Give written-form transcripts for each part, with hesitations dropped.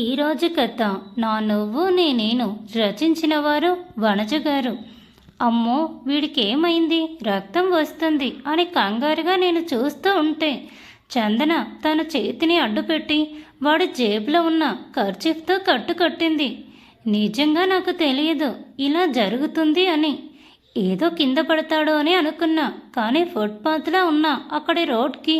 ఈరోజు కథ నా నువ్వు నేను రచించిన వారు వనజ గారు. అమ్మో, వీడికేమైంది, రక్తం వస్తుంది అని కంగారుగా నేను చూస్తూ ఉంటే చందన తన చేతిని అడ్డుపెట్టి వాడి జేబులో ఉన్న కర్చీఫ్తో కట్టింది. నిజంగా నాకు తెలియదు ఇలా జరుగుతుంది అని. ఏదో కింద పడతాడో అని అనుకున్నా, కానీ ఫుట్పాత్లా ఉన్న అక్కడి రోడ్కి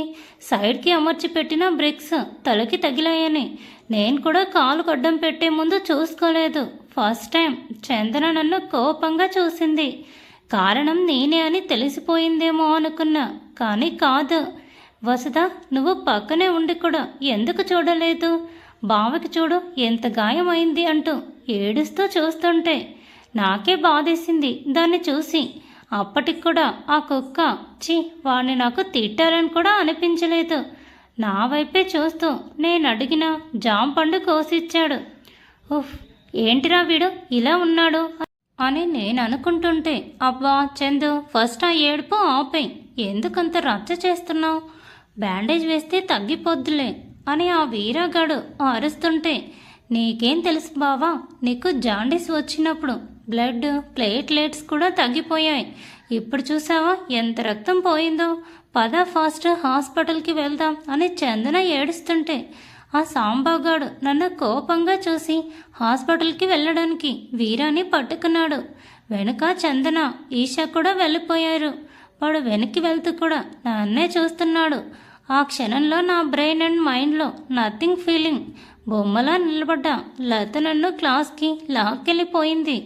సైడ్కి అమర్చి పెట్టిన బ్రిక్స్ తలకి తగిలాయని నేను కూడా కాలు అడ్డం పెట్టే ముందు చూసుకోలేదు. ఫస్ట్ టైం చందన నన్ను కోపంగా చూసింది. కారణం నేనే అని తెలిసిపోయిందేమో అనుకున్నా, కానీ కాదు. వసుధ, నువ్వు పక్కనే ఉండి కూడా ఎందుకు చూడలేదు? బావకి చూడు ఎంత గాయమైంది అంటూ ఏడుస్తూ చూస్తుంటే నాకే బాధేసింది దాన్ని చూసి. అప్పటికి కూడా ఆ కుక్క వాడిని నాకు తిట్టాలని కూడా అనిపించలేదు. నా వైపే చూస్తూ నేను అడిగిన జామ పండు కోసిచ్చాడు. ఉఫ్, ఏంటిరా వీడు ఇలా ఉన్నాడు అని నేను అనుకుంటుంటే, అబ్బా చందు, ఫస్ట్ ఆ ఏడుపు ఆపే, ఎందుకంత రచ్చ చేస్తున్నావు? బ్యాండేజ్ వేస్తే తగ్గిపోద్దులే అని ఆ వీరగాడు అరుస్తుంటే, నీకేం తెలుసు బావా, నీకు జాండీస్ వచ్చినప్పుడు బ్లడ్ ప్లేట్లెట్స్ కూడా తగ్గిపోయాయి. ఇప్పుడు చూసావా ఎంత రక్తం పోయిందో? పద ఫాస్ట్ హాస్పిటల్కి వెళ్దాం అని చందన ఏడుస్తుంటే ఆ సాంబాగాడు నన్ను కోపంగా చూసి హాస్పిటల్కి వెళ్ళడానికి వీరాని పట్టుకున్నాడు. వెనుక చందన, ఈషా కూడా వెళ్ళిపోయారు. వాడు వెనక్కి వెళ్తూ కూడా నన్నే చూస్తున్నాడు. ఆ క్షణంలో నా బ్రెయిన్ అండ్ మైండ్లో నథింగ్ ఫీలింగ్. బొమ్మలా నిలబడ్డా లత నన్ను క్లాస్కి లాక్కెళ్ళిపోయింది.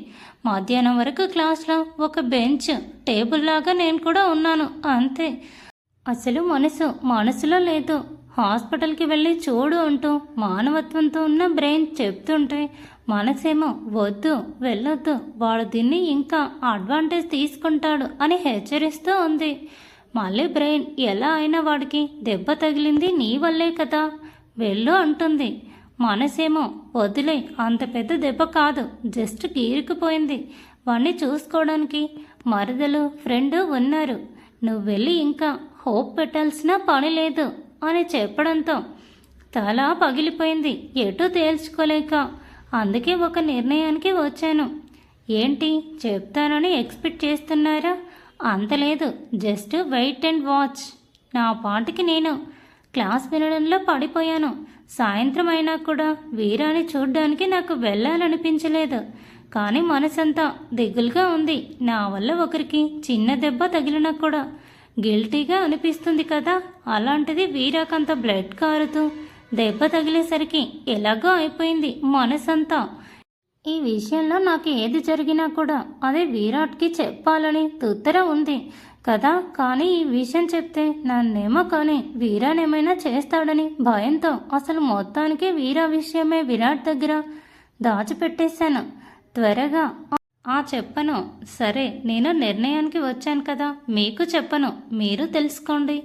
మధ్యాహ్నం వరకు క్లాస్లో ఒక బెంచ్ టేబుల్ లాగా నేను కూడా ఉన్నాను, అంతే. అసలు మనసులో లేదు. హాస్పిటల్కి వెళ్ళి చూడు అంటూ మానవత్వంతో ఉన్న బ్రెయిన్ చెప్తుంటే మనసేమో వద్దు, వెళ్ళొద్దు, వాడు దీన్ని ఇంకా అడ్వాంటేజ్ తీసుకుంటాడు అని హెచ్చరిస్తూ ఉంది. మళ్ళీ బ్రెయిన్ ఎలా అయినా వాడికి దెబ్బ తగిలింది నీ వల్లే కదా, వెళ్ళు అంటుంది. మనసేమో వదిలే, అంత పెద్ద దెబ్బ కాదు, జస్ట్ గీరుకుపోయింది, వాణ్ణి చూసుకోవడానికి మరదలు ఫ్రెండ్ ఉన్నారు, నువ్వు వెళ్ళి ఇంకా హోప్ పెట్టాల్సిన పని లేదు అని చెప్పడంతో తల పగిలిపోయింది, ఎటూ తేల్చుకోలేక. అందుకే ఒక నిర్ణయానికి వచ్చాను. ఏంటి చెప్తానని ఎక్స్పెక్ట్ చేస్తున్నారా? అంత లేదు, జస్ట్ వెయిట్ అండ్ వాచ్. నా పాటికి నేను క్లాస్ వినడంలో పడిపోయాను. సాయంత్రం అయినా కూడా వీరాని చూడ్డానికి నాకు వెళ్ళాలనిపించలేదు. కానీ మనసంతా దిగులుగా ఉంది. నా వల్ల ఒకరికి చిన్న దెబ్బ తగిలినా కూడా గిల్టీగా అనిపిస్తుంది కదా. అలాంటిది వీరాకంత బ్లడ్ కారుతూ దెబ్బ తగిలేసరికి ఎలాగో అయిపోయింది మనసంతా. ఈ విషయంలో నాకు ఏది జరిగినా కూడా అదే విరాట్కి చెప్పాలని తుత్తర ఉంది కదా. కానీ ఈ విషయం చెప్తే నన్నేమో కానీ వీరానేమైనా చేస్తాడని భయంతో అసలు మొత్తానికి వీరా విషయమే విరాట్ దగ్గర దాచిపెట్టేశాను. త్వరగా చెప్పను. సరే, నేను నిర్ణయానికి వచ్చాను కదా, మీకు చెప్పను, మీరు తెలుసుకోండి.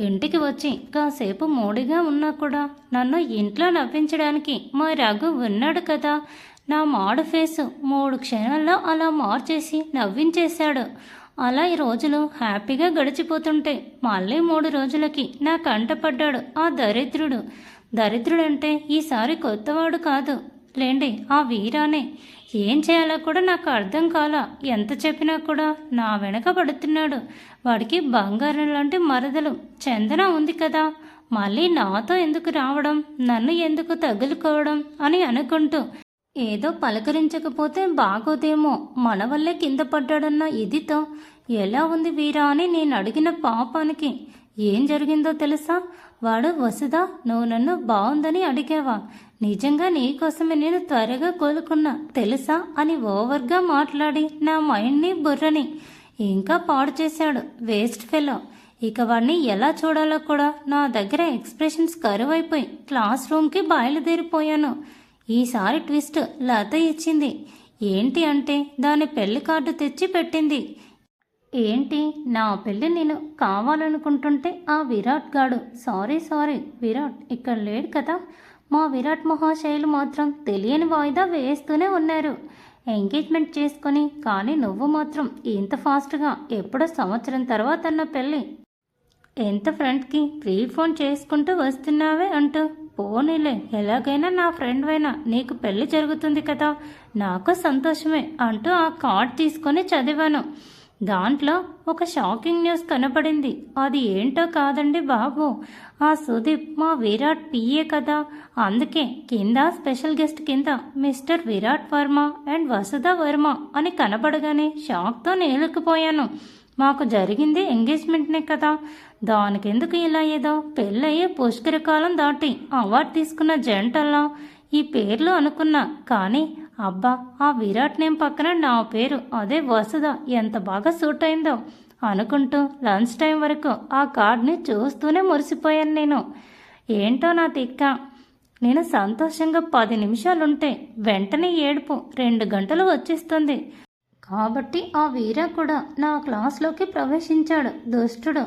ఇంటికి వచ్చి కాసేపు మూడిగా ఉన్నా కూడా నన్ను ఇంట్లో నవ్వించడానికి మా రఘు ఉన్నాడు కదా. నా మాడు ఫేసు 3 క్షణాల్లో అలా మార్చేసి నవ్వించేశాడు. అలా ఈ రోజులు హ్యాపీగా గడిచిపోతుంటే మళ్ళీ 3 రోజులకి నా కంటపడ్డాడు ఆ దరిద్రుడు. దరిద్రుడంటే ఈసారి కొత్తవాడు కాదు లేండి, ఆ వీరానే. ఏం చేయాలో కూడా నాకు అర్థం కాలా. ఎంత చెప్పినా కూడా నా వెనక పడుతున్నాడు. వాడికి బంగారం లాంటి మరదలు చందన ఉంది కదా, మళ్ళీ నాతో ఎందుకు రావడం, నన్ను ఎందుకు తగులుకోవడం అని అనుకుంటూ ఏదో పలకరించకపోతే బాగోదేమో, మన వల్లే కింద పడ్డాడన్న ఇదితో ఎలా ఉంది వీరా అని నేను అడిగిన పాపానికి ఏం జరిగిందో తెలుసా? వాడు, వసుధ, నువ్వు నన్ను బాగుందని అడిగావా? నిజంగా నీకోసమే నేను త్వరగా కోలుకున్నా తెలుసా అని ఓవర్గా మాట్లాడి నా మైండ్ని బుర్రని ఇంకా పాడు చేశాడు వేస్ట్ ఫెలో. ఇక వాడిని ఎలా చూడాలో కూడా నా దగ్గర ఎక్స్ప్రెషన్స్ కరువైపోయి క్లాస్ రూమ్కి బయలుదేరిపోయాను. ఈసారి ట్విస్ట్ లత ఇచ్చింది. ఏంటి అంటే దాని పెళ్లి కార్డు తెచ్చి పెట్టింది. ఏంటి, నా పెళ్ళి నేను కావాలనుకుంటుంటే ఆ విరాట్ గాడు, సారీ విరాట్ ఇక్కడ లేడు కదా, మా విరాట్ మహాశయులు మాత్రం తెలియని వాయిదా వేస్తూనే ఉన్నారు ఎంగేజ్మెంట్ చేసుకొని. కానీ నువ్వు మాత్రం ఇంత ఫాస్ట్గా ఎప్పుడో సంవత్సరం తర్వాత అన్న పెళ్ళి ఎంత ఫ్రెండ్కి ప్రీ ఫోన్ చేసుకుంటూ వస్తున్నావే అంటూ పోనీలే, ఎలాగైనా నా ఫ్రెండ్ అయినా నీకు పెళ్లి జరుగుతుంది కదా, నాకు సంతోషమే అంటూ ఆ కార్డ్ తీసుకొని చదివాను. దాంట్లో ఒక షాకింగ్ న్యూస్ కనపడింది. అది ఏంటో కాదండి బాబు, ఆ సుదీప్ మా విరాట్ పిఏ కదా, అందుకే కింద స్పెషల్ గెస్ట్ కింద మిస్టర్ విరాట్ వర్మ అండ్ వసుధ వర్మ అని కనపడగానే షాక్తో నేలుకుపోయాను. మాకు జరిగింది ఎంగేజ్మెంట్నే కదా, దానికెందుకు ఇలా ఏదో పెళ్ళయ్యే పుష్కరకాలం దాటి అవార్డు తీసుకున్న జంటల్లా ఈ పేర్లు అనుకున్నా. కానీ అబ్బా, ఆ విరాట్ నేమ్ పక్కన నా పేరు, అదే వసుధ, ఎంత బాగా సూట్ అయిందో అనుకుంటూ లంచ్ టైం వరకు ఆ కార్డ్ని చూస్తూనే మురిసిపోయాను నేను. ఏంటో నా తిక్క, నేను సంతోషంగా 10 నిమిషాలుంటే వెంటనే ఏడుపు 2 గంటలు వచ్చేస్తుంది. కాబట్టి ఆ వీర కూడా నా క్లాస్లోకి ప్రవేశించాడు. దుష్టుడు.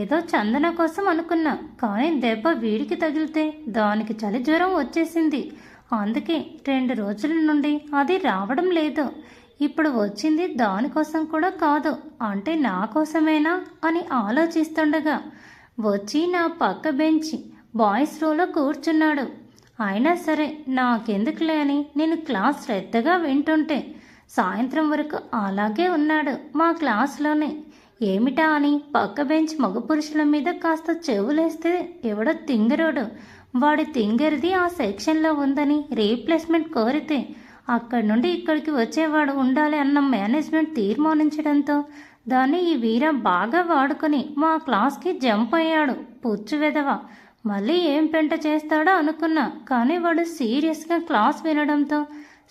ఏదో చందన కోసం అనుకున్నా, కానీ దెబ్బ వీడికి తగిలితే దానికి చలి జ్వరం వచ్చేసింది. అందుకే 2 రోజుల నుండి అది రావడం లేదు. ఇప్పుడు వచ్చింది దానికోసం కూడా కాదు, అంటే నా కోసమేనా అని ఆలోచిస్తుండగా వచ్చి నా పక్క బెంచ్ బాయ్స్ రోలో కూర్చున్నాడు. అయినా సరే నాకెందుకులే అని నేను క్లాస్ శ్రద్ధగా వింటుంటే సాయంత్రం వరకు అలాగే ఉన్నాడు మా క్లాస్లోనే. ఏమిటా అని పక్క బెంచ్ మగ పురుషుల మీద కాస్త చెవులేస్తే ఎవడో తింగరోడు, వాడి తింగరిది ఆ సెక్షన్లో ఉందని రీప్లేస్మెంట్ కోరితే అక్కడి నుండి ఇక్కడికి వచ్చేవాడు ఉండాలి అన్న మేనేజ్మెంట్ తీర్మానించడంతో దాన్ని ఈ వీర బాగా వాడుకొని మా క్లాస్కి జంప్ అయ్యాడు. పుచ్చు వెదవ. మళ్ళీ ఏం పెంట చేస్తాడో అనుకున్నా, కానీ వాడు సీరియస్గా క్లాస్ వినడంతో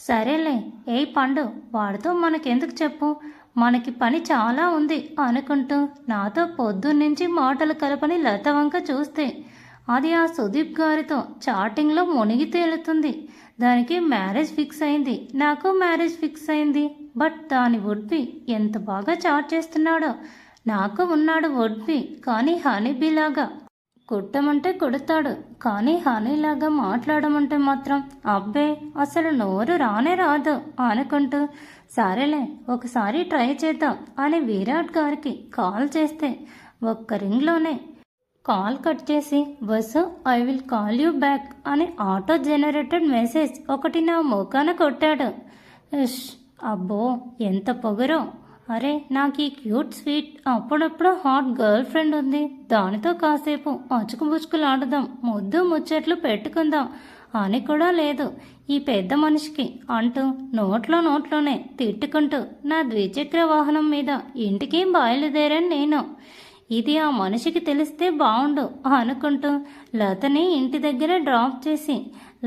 సరేలే, ఏ పండు, వాడితో మనకెందుకు చెప్పు, మనకి పని చాలా ఉంది అనుకుంటూ నాతో పొద్దున్నుంచి మాటలు కలపని లత వంక చూస్తే అది ఆ సుదీప్ గారితో చాటింగ్లో మునిగి తేలుతుంది. దానికి మ్యారేజ్ ఫిక్స్ అయింది, నాకు మ్యారేజ్ ఫిక్స్ అయింది. బట్ దాని వుడ్బి ఎంత బాగా చాట్ చేస్తున్నాడో. నాకు ఉన్నాడు వుడ్బి, కానీ హనీబీలాగా కుట్టమంటే కొడతాడు, కానీ హనీలాగా మాట్లాడమంటే మాత్రం అబ్బే అసలు నోరు రానే రాదు అనుకుంటూ సరేలే ఒకసారి ట్రై చేద్దాం అని విరాట్ గారికి కాల్ చేస్తే ఒక్క రింగ్లోనే కాల్ కట్ చేసి Vasu I will call you back అని ఆటో జనరేటెడ్ మెసేజ్ ఒకటి నా ముఖాన కొట్టాడు. అబ్బో ఎంత పొగరో. అరే, నాకు ఈ క్యూట్ స్వీట్ అప్పుడప్పుడు హాట్ గర్ల్ ఫ్రెండ్ ఉంది, దానితో కాసేపు అచుకుబుచ్చుకులాడుదాం, ముద్దు ముచ్చట్లు పెట్టుకుందాం అని కూడా లేదు ఈ పెద్ద మనిషికి అంటూ నోట్లోనే తిట్టుకుంటూ నా ద్విచక్ర వాహనం మీద ఇంటికి బయలుదేరాను నేను. ఇది ఆ మనిషికి తెలిస్తే బాగుండు అనుకుంటూ లతని ఇంటి దగ్గర డ్రాప్ చేసి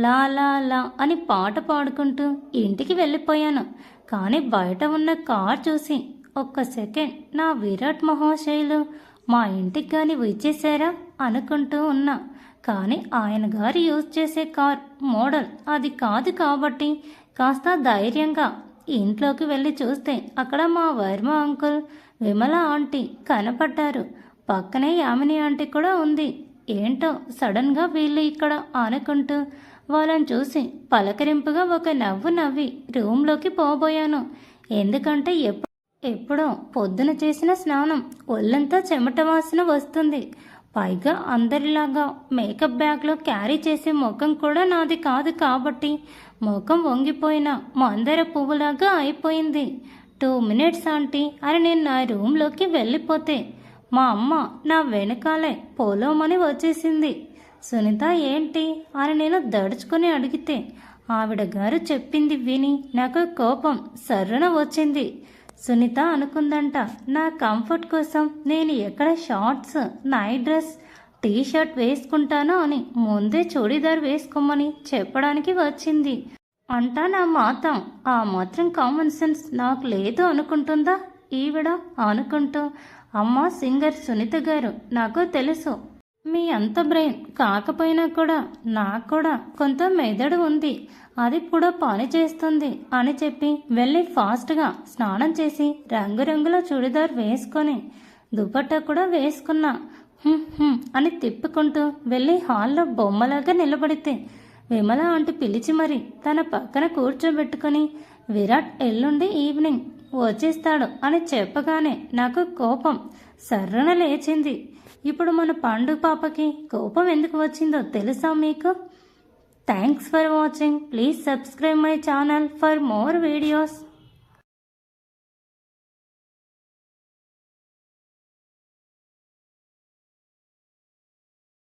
లా లా లా అని పాట పాడుకుంటూ ఇంటికి వెళ్ళిపోయాను. కానీ బయట ఉన్న కార్ చూసి ఒక్క సెకండ్ నా విరాట్ మహాశయులు మా ఇంటికి కానీ వచ్చేసారా అనుకుంటూ ఉన్నా. కానీ ఆయన గారు యూజ్ చేసే కార్ మోడల్ అది కాదు కాబట్టి కాస్త ధైర్యంగా ఇంట్లోకి వెళ్ళి చూస్తే అక్కడ మా వర్మ అంకుల్, విమల ఆంటీ కనపడ్డారు. పక్కనే యామిని ఆంటీ కూడా ఉంది. ఏంటో సడన్గా వీళ్ళు ఇక్కడ అనుకుంటూ వాళ్ళని చూసి పలకరింపుగా ఒక నవ్వు నవ్వి రూమ్లోకి పోబోయాను. ఎందుకంటే ఎప్పుడో పొద్దున చేసిన స్నానం, ఒళ్ళంతా చెమట వాసన వస్తుంది. పైగా అందరిలాగా మేకప్ బ్యాగ్లో క్యారీ చేసే ముఖం కూడా నాది కాదు కాబట్టి ముఖం వంగిపోయిన మందర పువ్వులాగా అయిపోయింది. 2 minutes ఆంటీ అని నేను నా రూమ్లోకి వెళ్ళిపోతే మా అమ్మ నా వెనకాలే పోలోమని వచ్చేసింది. సునీత ఏంటి అని నేను దడుచుకొని అడిగితే ఆవిడ గారు చెప్పింది విని నాకు కోపం సర్రున వచ్చింది. సునీత అనుకుందంట నా కంఫర్ట్ కోసం నేను ఎక్కడ shorts, night dress, T shirt వేసుకుంటానో అని ముందే చూడీదార్ వేసుకోమని చెప్పడానికి వచ్చింది అంట నా మాతం. ఆ మాత్రం కామన్ సెన్స్ నాకు లేదు అనుకుంటుందా ఈవిడ అనుకుంటూ అమ్మ సింగర్ సునీత గారు, నాకు తెలుసు మీ అంత బ్రెయిన్ కాకపోయినా కూడా నాకు కూడా కొంత మెదడు ఉంది, అది కూడా పని చేస్తుంది అని చెప్పి వెళ్ళి ఫాస్ట్గా స్నానం చేసి రంగురంగుల చుడిదార్ వేసుకొని దుపట్టా కూడా వేసుకున్నా. అని తిప్పుకుంటూ వెళ్ళి హాల్లో బొమ్మలాగా నిలబడితే విమల ఆంటీ పిలిచి మరి తన పక్కన కూర్చోబెట్టుకొని విరాట్ ఎల్లుండి ఈవినింగ్ వచ్చేస్తాడు అని చెప్పగానే నాకు కోపం సర్రన లేచింది. ఇప్పుడు మన పండు పాపకి కోపం ఎందుకు వచ్చిందో తెలుసా మీకు? Thanks for watching. Please subscribe my channel for more videos.